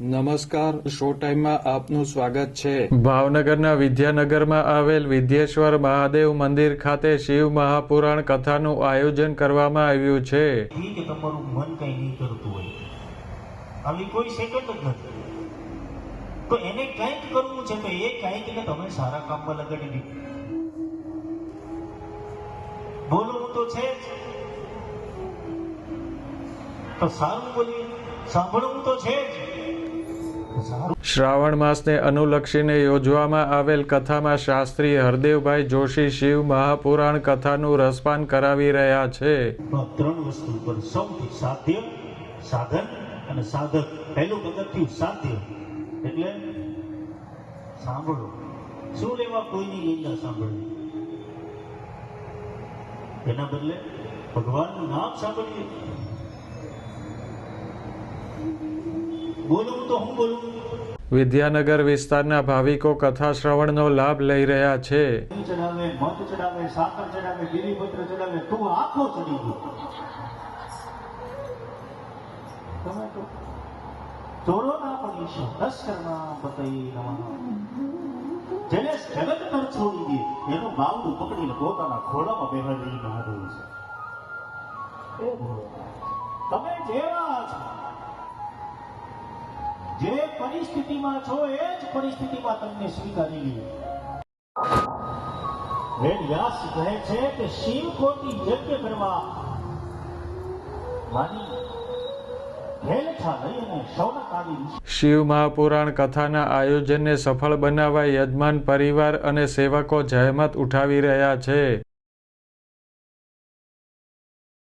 નમસ્કાર, શો ટાઈમમાં આપનું સ્વાગત છે। ભાવનગરના વિદ્યાનગરમાં આવેલ વિદ્યેશ્વર મહાદેવ મંદિર ખાતે શિવ મહાપુરાણ કથાનું આયોજન કરવામાં આવ્યું છે। કે તમારું મન કંઈ નહીં કરતું હોય, આવી કોઈ સેકન્ડ જ નથી, તો એને કંઈક કરવું છે, તો એ કંઈકને તમે સારા કામમાં લગાડી દીધું। બોલવું તો છે જ, તો સારું બોલીએ, સાંભળવું તો છે જ। શ્રાવણ માસને અનુલક્ષીને યોજવામાં આવેલ કથામાં શાસ્ત્રી હરદેવભાઈ જોશી શિવ મહાપુરાણ કથાનું રસપાન કરાવી રહ્યા છે। ત્રણ વસ્તુ પર સૌથી સાધ્ય, સાધન અને સાધક। પહેલું પગથિયું સાધ્ય, એટલે સાંભળો। શું લેવા કોઈની લીલા સાંભળવી, એના બદલે ભગવાનનું નામ સાંભળીએ। બોલવું તો હું બોલું। વિદ્યાનગર વિસ્તારના ભાવિકો કથા શ્રવણનો લાભ લઈ રહ્યા છે। ચડાવે, મધ ચડાવે, સાકર ચડાવે, બીલીપત્ર ચડાવે, તું આખો ચડી ગયો। તમે તો ચોરો ના પડીશું, લશ્કરમાં બતાઈ રવાના। જેને જગત પર છોડી દે એનું બાવડું પકડીને પોતાના ખોળામાં બેહાડી મહાદેવ છે। તમે જેવા છો, જે પરિસ્થિતિમાં છો એ જ પરિસ્થિતિમાં તમને સ્વીકારી લે। વેદ વ્યાસ કહે છે કે શિવ કોટી યજ્ઞ કરવા માની હેલઠા લઈ અને શૌનક આવી। શિવ મહાપુરાણ કથાના આયોજનને સફળ બનાવવા યજમાન પરિવાર અને સેવકો જહેમત ઉઠાવી રહ્યા છે।